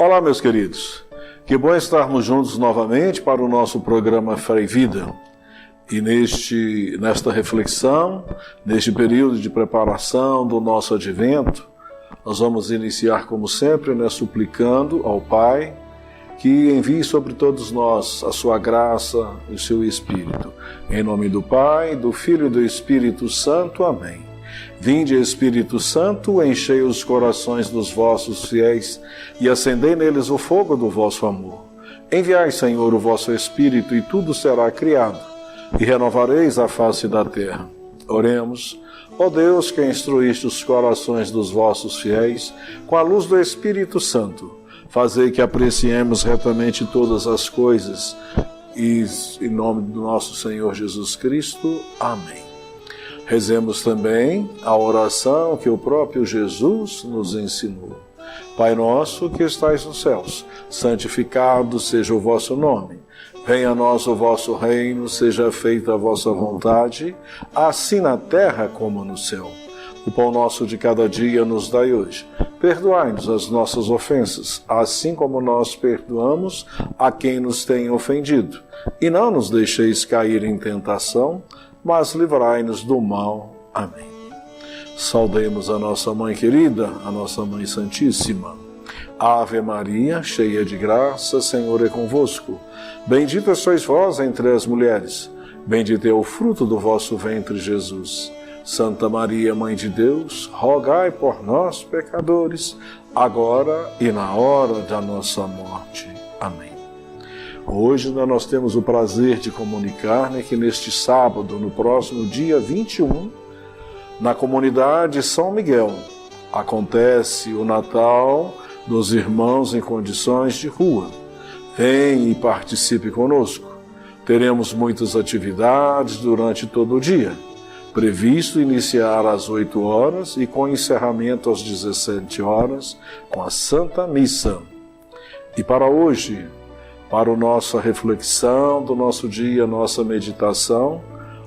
Olá, meus queridos. Que bom estarmos juntos novamente para o nosso programa Fé e Vida. E nesta reflexão, neste período de preparação do nosso advento, nós vamos iniciar, como sempre, suplicando ao Pai que envie sobre todos nós a sua graça e o seu Espírito. Em nome do Pai, do Filho e do Espírito Santo. Amém. Vinde, Espírito Santo, enchei os corações dos vossos fiéis e acendei neles o fogo do vosso amor. Enviai, Senhor, o vosso Espírito, e tudo será criado, e renovareis a face da terra. Oremos. Ó Deus, que instruíste os corações dos vossos fiéis com a luz do Espírito Santo, fazei que apreciemos retamente todas as coisas, e em nome do nosso Senhor Jesus Cristo. Amém. Rezemos também a oração que o próprio Jesus nos ensinou. Pai nosso que estais nos céus, santificado seja o vosso nome. Venha a nós o vosso reino, seja feita a vossa vontade, assim na terra como no céu. O pão nosso de cada dia nos dai hoje. Perdoai-nos as nossas ofensas, assim como nós perdoamos a quem nos tem ofendido. E não nos deixeis cair em tentação, mas livrai-nos do mal. Amém. Saudemos a nossa Mãe querida, a nossa Mãe Santíssima. Ave Maria, cheia de graça, Senhor é convosco. Bendita sois vós entre as mulheres. Bendito é o fruto do vosso ventre, Jesus. Santa Maria, Mãe de Deus, rogai por nós, pecadores, agora e na hora da nossa morte. Amém. Hoje nós temos o prazer de comunicar que neste sábado, no próximo dia 21, na comunidade São Miguel, acontece o Natal dos irmãos em condições de rua. Venha e participe conosco. Teremos muitas atividades durante todo o dia. Previsto iniciar às 8 horas e com encerramento às 17 horas com a Santa Missa. E para hoje, para a nossa reflexão do nosso dia, nossa meditação,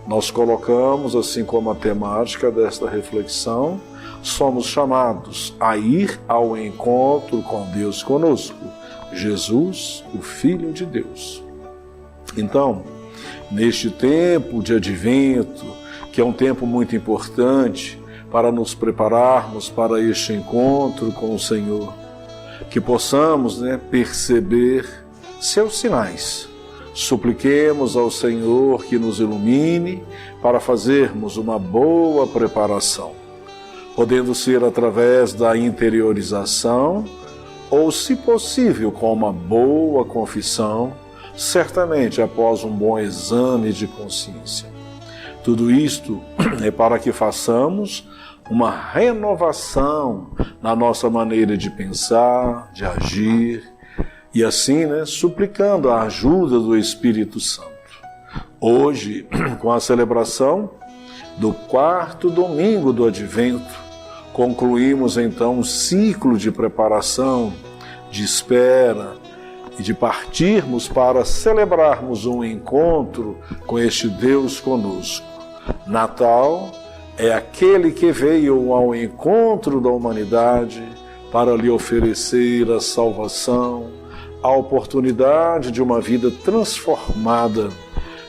nós colocamos, assim como a temática desta reflexão, somos chamados a ir ao encontro com Deus conosco, Jesus, o Filho de Deus. Então, neste tempo de advento, que é um tempo muito importante para nos prepararmos para este encontro com o Senhor, que possamos perceber seus sinais. Supliquemos ao Senhor que nos ilumine para fazermos uma boa preparação, podendo ser através da interiorização ou, se possível, com uma boa confissão, certamente após um bom exame de consciência. Tudo isto é para que façamos uma renovação na nossa maneira de pensar, de agir, e assim, suplicando a ajuda do Espírito Santo. Hoje, com a celebração do 4º domingo do Advento, concluímos então um ciclo de preparação, de espera e de partirmos para celebrarmos um encontro com este Deus conosco. Natal é aquele que veio ao encontro da humanidade para lhe oferecer a salvação, a oportunidade de uma vida transformada,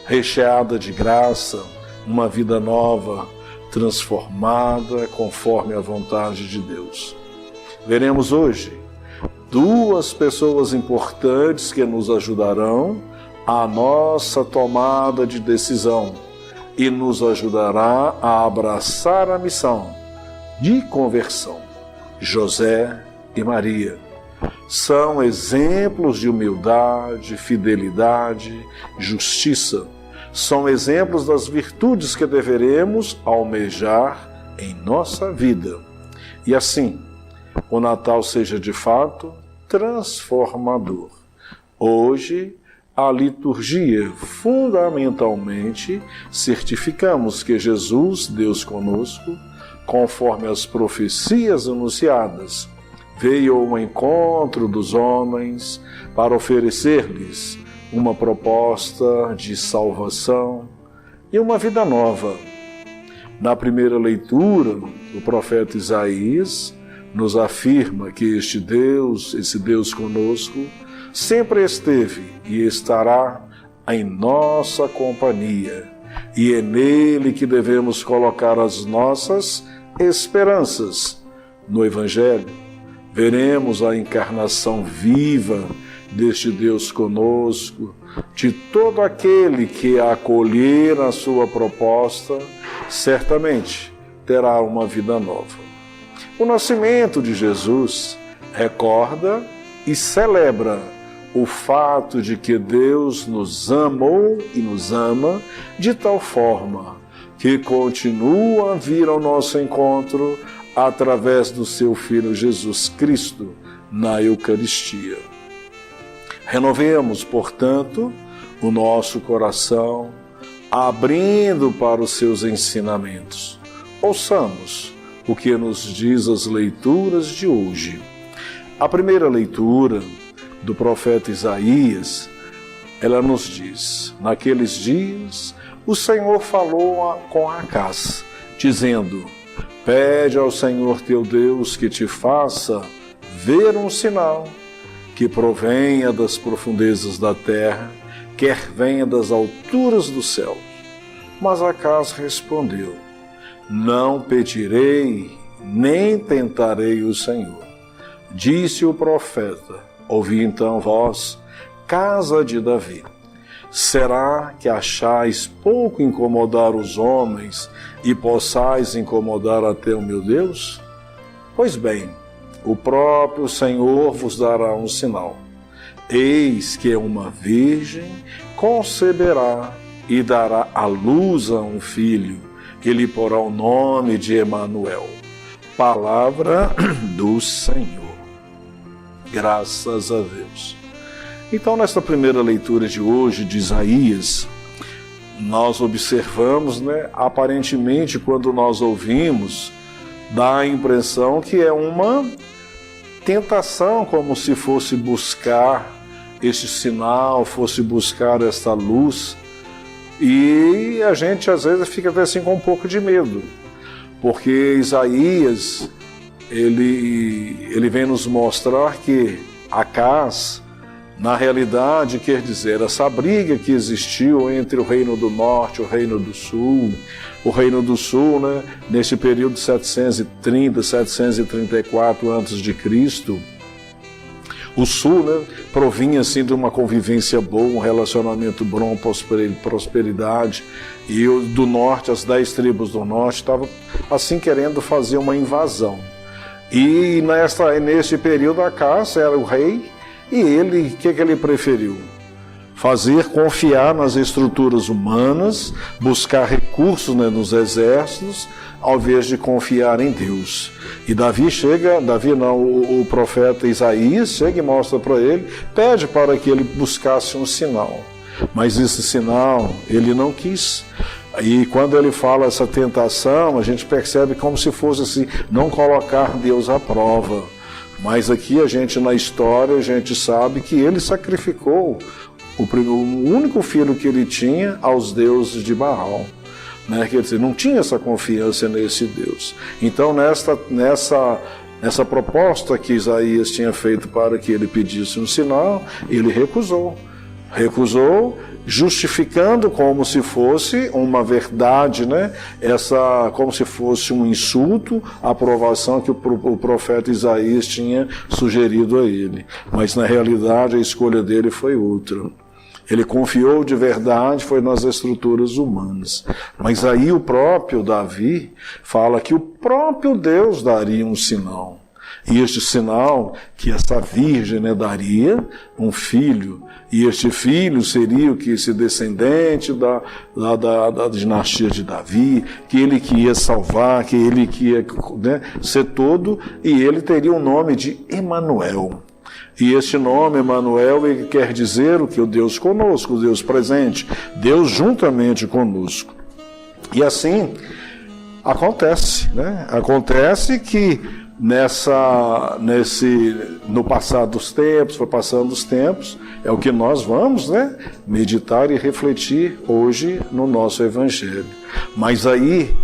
recheada de graça, uma vida nova, transformada conforme a vontade de Deus. Veremos hoje 2 pessoas importantes que nos ajudarão à nossa tomada de decisão e nos ajudará a abraçar a missão de conversão. José e Maria são exemplos de humildade, fidelidade, justiça. São exemplos das virtudes que deveremos almejar em nossa vida. E assim, o Natal seja de fato transformador. Hoje, a liturgia, fundamentalmente, certificamos que Jesus, Deus conosco, conforme as profecias anunciadas, veio ao encontro dos homens para oferecer-lhes uma proposta de salvação e uma vida nova. Na primeira leitura, o profeta Isaías nos afirma que este Deus, esse Deus conosco, sempre esteve e estará em nossa companhia. E é nele que devemos colocar as nossas esperanças. No Evangelho, veremos a encarnação viva deste Deus conosco, de todo aquele que acolher a sua proposta, certamente terá uma vida nova. O nascimento de Jesus recorda e celebra o fato de que Deus nos amou e nos ama de tal forma que continua a vir ao nosso encontro através do seu Filho Jesus Cristo na Eucaristia. Renovemos, portanto, o nosso coração, abrindo para os seus ensinamentos. Ouçamos o que nos diz as leituras de hoje. A primeira leitura do profeta Isaías, ela nos diz: naqueles dias o Senhor falou com Acaz, dizendo: pede ao Senhor teu Deus que te faça ver um sinal, que provenha das profundezas da terra, quer venha das alturas do céu. Mas Acaz respondeu: não pedirei, nem tentarei o Senhor. Disse o profeta: ouvi então vós, casa de Davi. Será que achais pouco incomodar os homens e possais incomodar até o meu Deus? Pois bem, o próprio Senhor vos dará um sinal. Eis que uma virgem conceberá e dará à luz a um filho, que lhe porá o nome de Emanuel. Palavra do Senhor. Graças a Deus. Então, nesta primeira leitura de hoje de Isaías, nós observamos, aparentemente, quando nós ouvimos, dá a impressão que é uma tentação, como se fosse buscar este sinal, fosse buscar esta luz. E a gente, às vezes, fica até assim com um pouco de medo, porque Isaías, ele vem nos mostrar que Acaz, na realidade, quer dizer, essa briga que existiu entre o Reino do Norte e o Reino do Sul. O Reino do Sul, nesse período de 730, 734 a.C., o Sul, provinha assim de uma convivência boa, um relacionamento bom, prosperidade, e do Norte, as 10 tribos do Norte estavam assim querendo fazer uma invasão. E nesse período Acaz era o rei, e ele, o que ele preferiu? Confiar nas estruturas humanas, buscar recursos nos exércitos, ao invés de confiar em Deus. E o profeta Isaías chega e mostra para ele, pede para que ele buscasse um sinal. Mas esse sinal ele não quis. E quando ele fala essa tentação, a gente percebe como se fosse assim, não colocar Deus à prova. Mas aqui na história, a gente sabe que ele sacrificou o único filho que ele tinha aos deuses de Baal. Quer dizer, não tinha essa confiança nesse Deus. Então, nessa proposta que Isaías tinha feito para que ele pedisse um sinal, ele recusou. Justificando como se fosse uma verdade, como se fosse um insulto, a aprovação que o profeta Isaías tinha sugerido a ele. Mas, na realidade, a escolha dele foi outra. Ele confiou de verdade, foi nas estruturas humanas. Mas aí o próprio Davi fala que o próprio Deus daria um sinal. E este sinal, que essa virgem daria um filho, e este filho seria esse descendente da dinastia de Davi, que ele que ia salvar, que ele que ia ser todo, e ele teria o nome de Emanuel. E este nome, Emanuel, ele quer dizer o que? O Deus conosco, o Deus presente, Deus juntamente conosco. E assim acontece, Acontece que no passar dos tempos, foi passando os tempos, é o que nós vamos, meditar e refletir hoje no nosso Evangelho. Mas aí,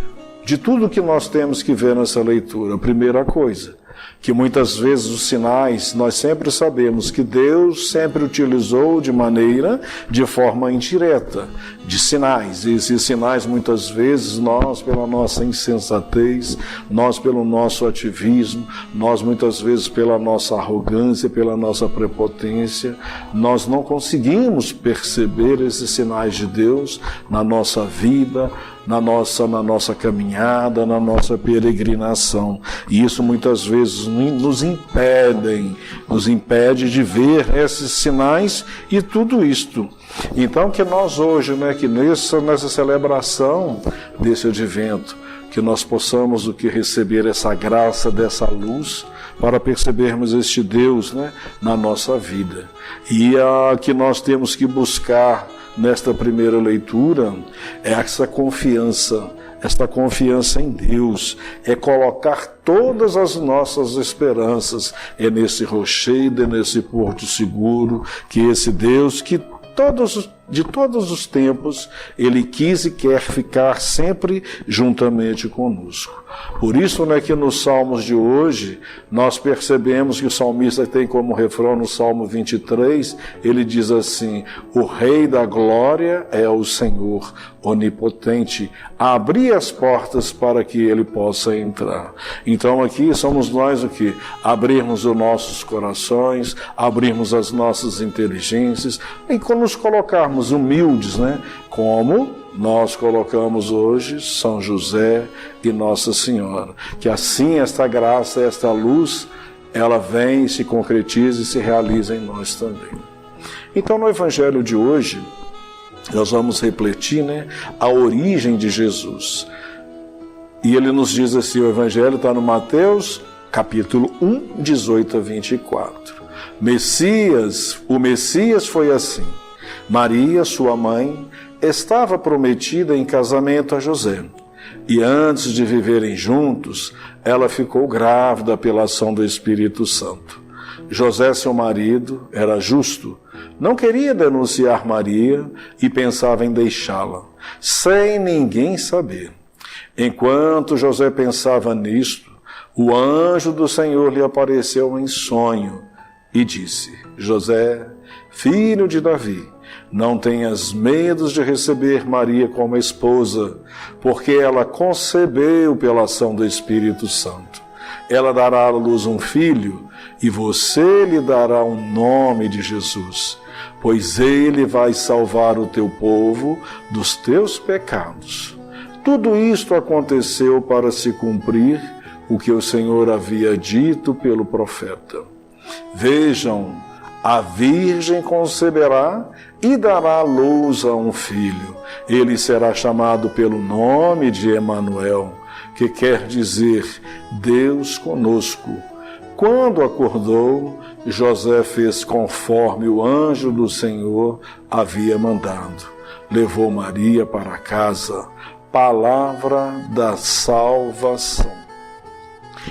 de tudo que nós temos que ver nessa leitura, a primeira coisa, que muitas vezes os sinais, nós sempre sabemos que Deus sempre utilizou de forma indireta, de sinais. E esses sinais, muitas vezes, nós, pela nossa insensatez, nós, pelo nosso ativismo, nós, muitas vezes, pela nossa arrogância, pela nossa prepotência, nós não conseguimos perceber esses sinais de Deus na nossa vida, na nossa caminhada, na nossa peregrinação. E isso muitas vezes nos impede de ver esses sinais e tudo isto. Então que nós hoje, que nessa celebração desse advento, que nós possamos receber essa graça dessa luz para percebermos este Deus, na nossa vida. E que nós temos que buscar nesta primeira leitura é essa confiança em Deus, é colocar todas as nossas esperanças nesse rochedo, nesse porto seguro, que esse Deus que de todos os tempos, Ele quis e quer ficar sempre juntamente conosco. Por isso, que nos Salmos de hoje, nós percebemos que o salmista tem como refrão no Salmo 23, ele diz assim: o Rei da Glória é o Senhor onipotente, abri as portas para que Ele possa entrar. Então aqui somos nós abrirmos os nossos corações, abrirmos as nossas inteligências e nos colocarmos humildes, como nós colocamos hoje São José e Nossa Senhora. Que assim esta graça, esta luz, ela vem, se concretiza e se realiza em nós também. Então no Evangelho de hoje, nós vamos refletir a origem de Jesus. E ele nos diz assim, o Evangelho está no Mateus, capítulo 1, 18 a 24. O Messias foi assim. Maria, sua mãe, estava prometida em casamento a José. E antes de viverem juntos, ela ficou grávida pela ação do Espírito Santo. José, seu marido, era justo, não queria denunciar Maria e pensava em deixá-la, sem ninguém saber. Enquanto José pensava nisto, o anjo do Senhor lhe apareceu em sonho e disse: José, filho de Davi, não tenhas medo de receber Maria como esposa, porque ela concebeu pela ação do Espírito Santo. Ela dará à luz um filho, e você lhe dará o nome de Jesus, pois ele vai salvar o teu povo dos teus pecados. Tudo isto aconteceu para se cumprir o que o Senhor havia dito pelo profeta. Vejam, a virgem conceberá e dará à luz a um filho. Ele será chamado pelo nome de Emanuel, que quer dizer Deus conosco. Quando acordou, José fez conforme o anjo do Senhor havia mandado. Levou Maria para casa. Palavra da salvação.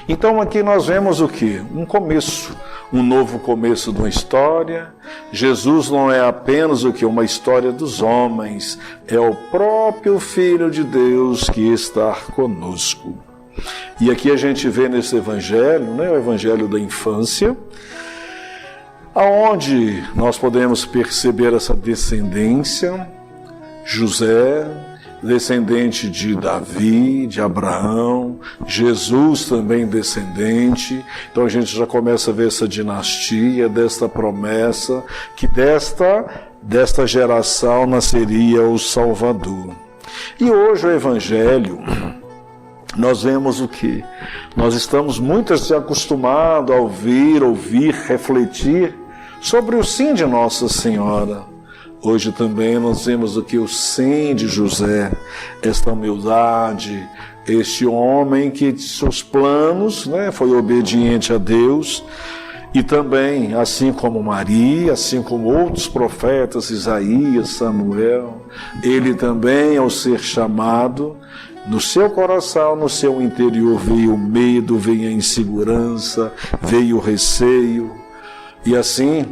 Então aqui nós vemos o quê? Um começo, um novo começo de uma história. Jesus não é apenas uma história dos homens, é o próprio Filho de Deus que está conosco. E aqui a gente vê nesse evangelho, o evangelho da infância, aonde nós podemos perceber essa descendência. José, descendente de Davi, de Abraão, Jesus também descendente. Então a gente já começa a ver essa dinastia, desta promessa, que desta geração nasceria o Salvador. E hoje o Evangelho, nós vemos o quê? Nós estamos muitas acostumados a ouvir, refletir sobre o sim de Nossa Senhora. Hoje também nós vemos o sim de José, esta humildade, este homem que de seus planos foi obediente a Deus. E também, assim como Maria, assim como outros profetas, Isaías, Samuel, ele também, ao ser chamado, no seu coração, no seu interior, veio o medo, veio a insegurança, veio o receio. E assim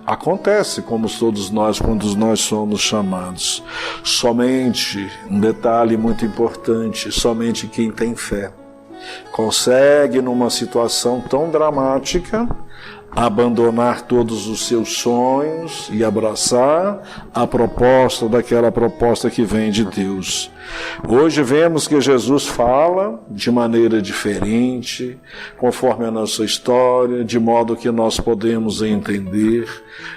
acontece como todos nós, quando nós somos chamados. Somente, um detalhe muito importante, somente quem tem fé. consegue, numa situação tão dramática, abandonar todos os seus sonhos e abraçar a proposta daquela proposta que vem de Deus. Hoje vemos que Jesus fala de maneira diferente, conforme a nossa história, de modo que nós podemos entender,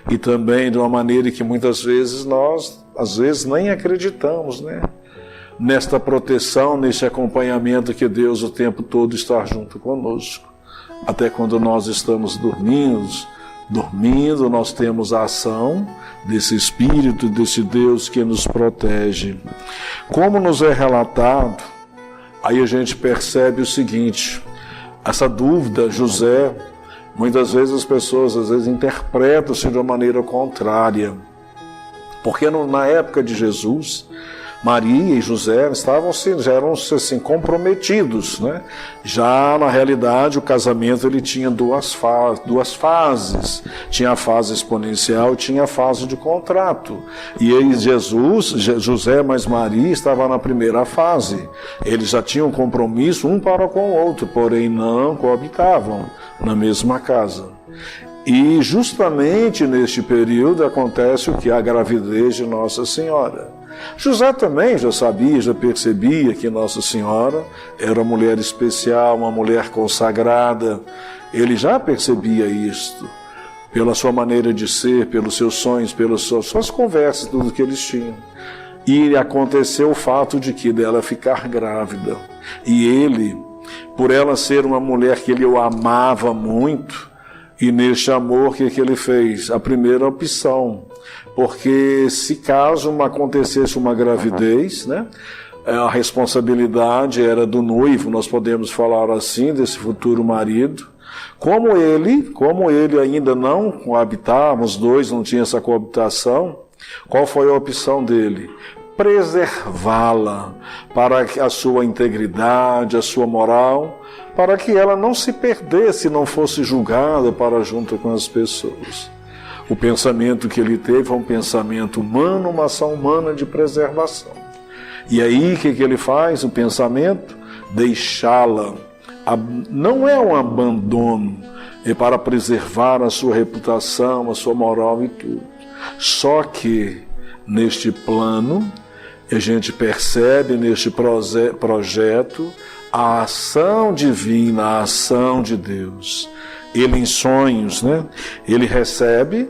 e também de uma maneira que muitas vezes nós, nem acreditamos, né? Nesta proteção, nesse acompanhamento que Deus o tempo todo está junto conosco. Até quando nós estamos dormindo, nós temos a ação desse Espírito, desse Deus que nos protege. Como nos é relatado, aí a gente percebe o seguinte, essa dúvida, José, muitas vezes as pessoas interpretam-se de uma maneira contrária, porque na época de Jesus, Maria e José já eram assim, comprometidos, né? Já na realidade o casamento ele tinha duas fases, tinha a fase exponencial e tinha a fase de contrato. E aí José mais Maria estavam na primeira fase. Eles já tinham compromisso um para com o outro, porém não coabitavam na mesma casa. E justamente neste período acontece o que? A gravidez de Nossa Senhora. José também já sabia, já percebia que Nossa Senhora era uma mulher especial, uma mulher consagrada. Ele já percebia isto, pela sua maneira de ser, pelos seus sonhos, pelas suas conversas, tudo que eles tinham. E aconteceu o fato de que dela ficar grávida. E ele, por ela ser uma mulher que ele o amava muito, e neste amor, o que ele fez? A primeira opção, porque se caso acontecesse uma gravidez, né, a responsabilidade era do noivo, nós podemos falar assim, desse futuro marido. Como ele ainda não coabitavam, os dois não tinham essa coabitação, qual foi a opção dele? Preservá-la para a sua integridade, a sua moral, para que ela não se perdesse, não fosse julgada para junto com as pessoas. O pensamento que ele teve foi um pensamento humano, uma ação humana de preservação. E aí, o que ele faz? O pensamento? Deixá-la. Não é um abandono, é para preservar a sua reputação, a sua moral e tudo. Só que, neste plano, a gente percebe neste projeto a ação divina, a ação de Deus. Ele em sonhos, né? Ele recebe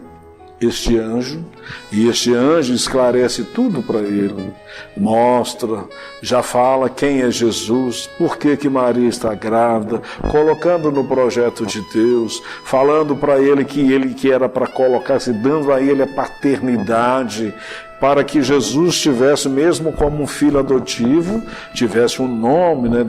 este anjo, e este anjo esclarece tudo para ele, mostra, já fala quem é Jesus, por que Maria está grávida, colocando no projeto de Deus, falando para ele que era para colocar-se, dando a ele a paternidade, para que Jesus tivesse, mesmo como um filho adotivo, tivesse um nome, né,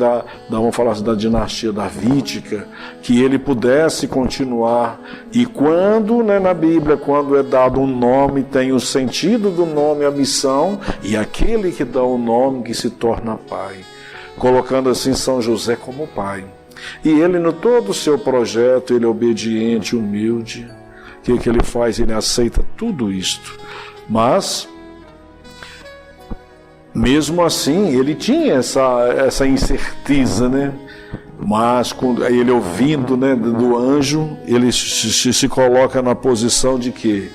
vamos falar assim, da dinastia davídica, que ele pudesse continuar. E quando, né, na Bíblia, quando é dado um nome, tem o sentido do nome, a missão, e aquele que dá o nome que se torna pai, colocando assim São José como pai. E ele, no todo o seu projeto, ele é obediente, humilde. O que ele faz? Ele aceita tudo isto. Mas mesmo assim, ele tinha essa incerteza, né? Mas quando ele ouvindo, né, do anjo, ele se coloca na posição de que,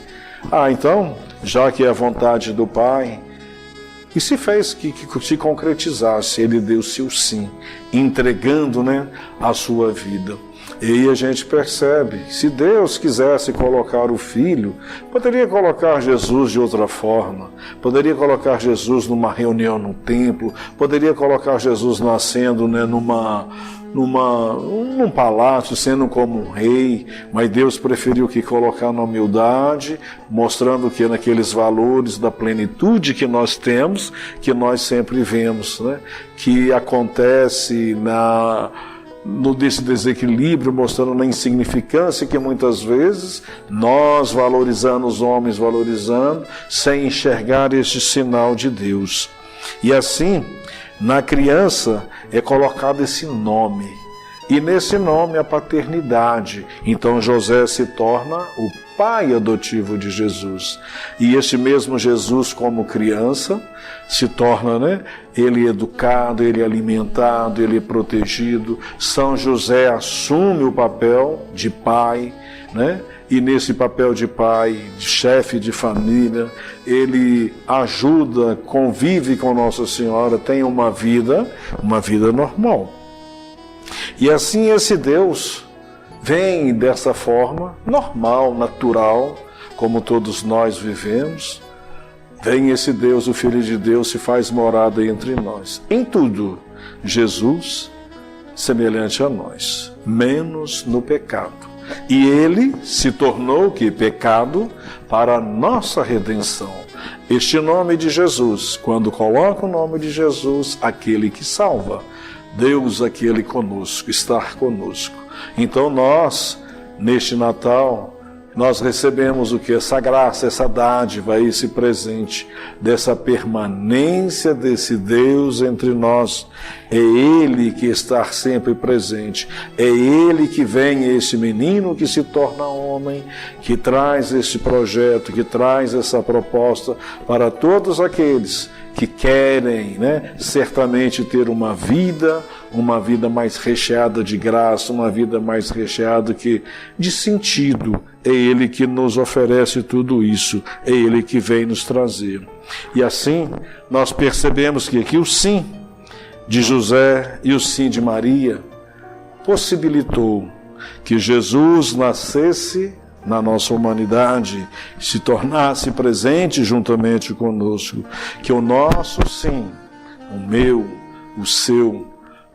então, já que é a vontade do Pai, e se fez que se concretizasse, ele deu seu sim, entregando, né, a sua vida. E aí a gente percebe, se Deus quisesse colocar o Filho, poderia colocar Jesus de outra forma, poderia colocar Jesus numa reunião no templo, poderia colocar Jesus nascendo, né, num palácio, sendo como um rei, mas Deus preferiu que colocar na humildade, mostrando que naqueles valores da plenitude que nós temos, que nós sempre vemos, né, que acontece desse desequilíbrio, mostrando na insignificância que muitas vezes nós valorizando os homens, sem enxergar este sinal de Deus. E assim, na criança é colocado esse nome, E nesse nome a paternidade. Então José se torna o pai adotivo de Jesus. E este mesmo Jesus, como criança, se torna, ele educado, ele alimentado, ele protegido. São José assume o papel de pai, E nesse papel de pai, de chefe de família, ele ajuda, convive com Nossa Senhora, tem uma vida normal. E assim esse Deus vem dessa forma normal, natural, como todos nós vivemos. Vem esse Deus, o Filho de Deus, se faz morada entre nós. Em tudo, Jesus semelhante a nós, menos no pecado. E ele se tornou que pecado para a nossa redenção. Este nome de Jesus, quando coloca o nome de Jesus, aquele que salva, Deus aquele conosco, estar conosco. Então nós, neste Natal, nós recebemos o que? Essa graça, essa dádiva, esse presente, dessa permanência desse Deus entre nós. É Ele que está sempre presente. É Ele que vem, esse menino que se torna homem, que traz esse projeto, que traz essa proposta para todos aqueles que querem, certamente ter uma vida mais recheada de graça, uma vida mais recheada de sentido. É Ele que nos oferece tudo isso, é Ele que vem nos trazer. E assim, nós percebemos que aqui o sim de José e o sim de Maria possibilitou que Jesus nascesse na nossa humanidade, se tornasse presente juntamente conosco, que o nosso sim, o meu, o seu,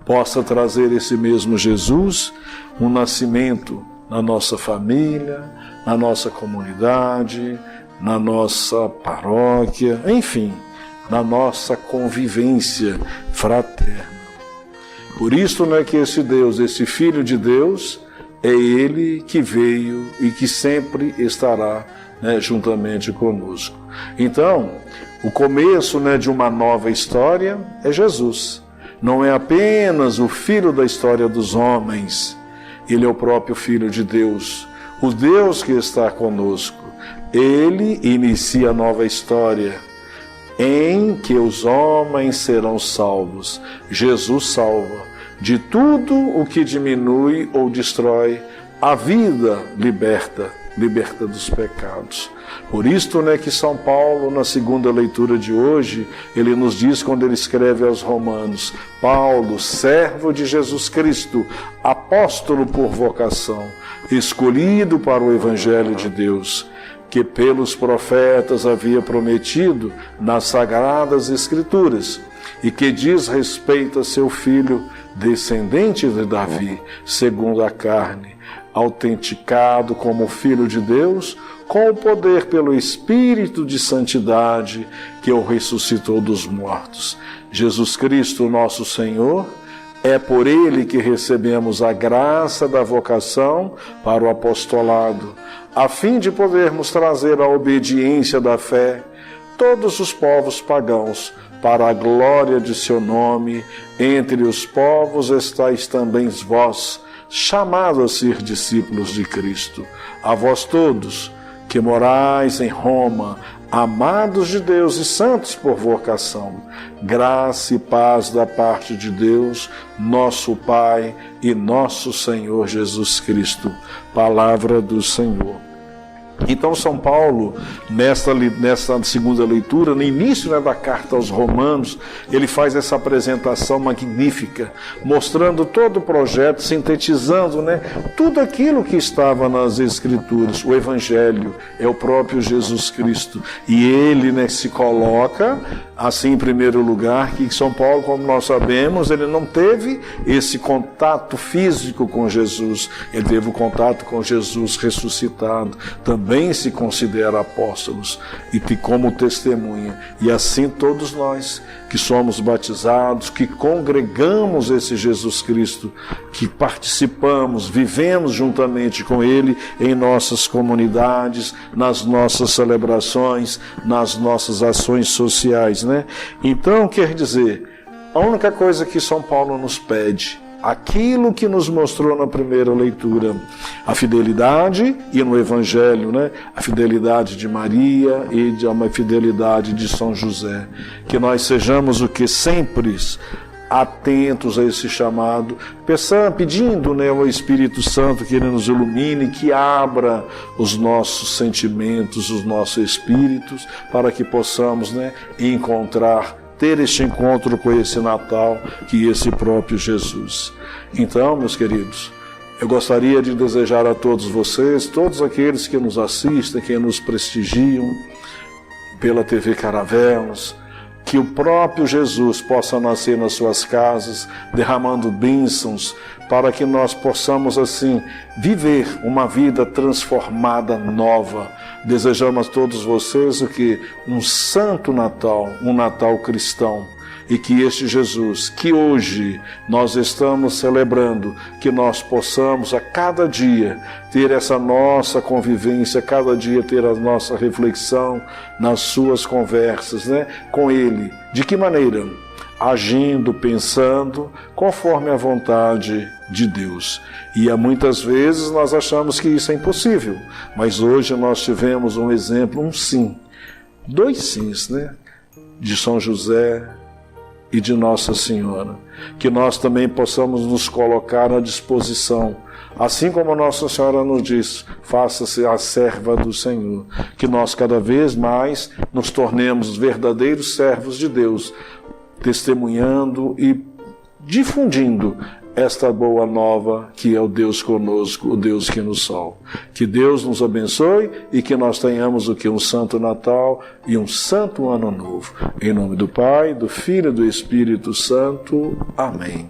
possa trazer esse mesmo Jesus, um nascimento na nossa família, na nossa comunidade, na nossa paróquia, enfim, na nossa convivência fraterna. Por isso que esse Deus, esse Filho de Deus, é Ele que veio e que sempre estará juntamente conosco. Então, o começo de uma nova história é Jesus. Não é apenas o Filho da história dos homens, Ele é o próprio Filho de Deus, o Deus que está conosco. Ele inicia a nova história em que os homens serão salvos. Jesus salva de tudo o que diminui ou destrói a vida, liberta dos pecados. Por isto que São Paulo, na segunda leitura de hoje, ele nos diz, quando ele escreve aos Romanos: Paulo, servo de Jesus Cristo, apóstolo por vocação, escolhido para o Evangelho de Deus, que pelos profetas havia prometido nas Sagradas Escrituras, e que diz respeito a seu filho, descendente de Davi, segundo a carne, autenticado como Filho de Deus, com o poder pelo Espírito de santidade que o ressuscitou dos mortos. Jesus Cristo, nosso Senhor, é por Ele que recebemos a graça da vocação para o apostolado, a fim de podermos trazer a obediência da fé todos os povos pagãos, para a glória de seu nome. Entre os povos estáis também vós, chamados a ser discípulos de Cristo. A vós todos, que morais em Roma, amados de Deus e santos por vocação, graça e paz da parte de Deus, nosso Pai e nosso Senhor Jesus Cristo. Palavra do Senhor. Então São Paulo, nesta segunda leitura, no início da carta aos Romanos, ele faz essa apresentação magnífica, mostrando todo o projeto, sintetizando tudo aquilo que estava nas Escrituras. O Evangelho é o próprio Jesus Cristo, e ele se coloca assim em primeiro lugar, que São Paulo, como nós sabemos, ele não teve esse contato físico com Jesus, ele teve o contato com Jesus ressuscitado, também se considera apóstolos e como testemunha. E assim todos nós que somos batizados, que congregamos esse Jesus Cristo, que participamos, vivemos juntamente com Ele em nossas comunidades, nas nossas celebrações, nas nossas ações sociais, Então, quer dizer, a única coisa que São Paulo nos pede aquilo que nos mostrou na primeira leitura, a fidelidade, e no Evangelho, né, a fidelidade de Maria e a fidelidade de São José. Que nós sejamos o que sempre atentos a esse chamado, pedindo, né, ao Espírito Santo que Ele nos ilumine, que abra os nossos sentimentos, os nossos espíritos, para que possamos, né, ter este encontro com esse Natal, que é esse próprio Jesus. Então, meus queridos, eu gostaria de desejar a todos vocês, todos aqueles que nos assistem, que nos prestigiam pela TV Caravelas, que o próprio Jesus possa nascer nas suas casas, derramando bênçãos, para que nós possamos, assim, viver uma vida transformada, nova. Desejamos a todos vocês um santo Natal, um Natal cristão, e que este Jesus, que hoje nós estamos celebrando, que nós possamos a cada dia ter essa nossa convivência, cada dia ter a nossa reflexão nas suas conversas, né, com Ele. De que maneira? Agindo, pensando, conforme a vontade de Deus. E muitas vezes nós achamos que isso é impossível, mas hoje nós tivemos um exemplo, um sim, 2 sims, né, de São José e de Nossa Senhora, que nós também possamos nos colocar à disposição, assim como Nossa Senhora nos diz, faça-se a serva do Senhor, que nós cada vez mais nos tornemos verdadeiros servos de Deus, testemunhando e difundindo esta boa nova que é o Deus conosco, o Deus que nos salva. Que Deus nos abençoe e que nós tenhamos um santo Natal e um santo Ano Novo. Em nome do Pai, do Filho e do Espírito Santo. Amém.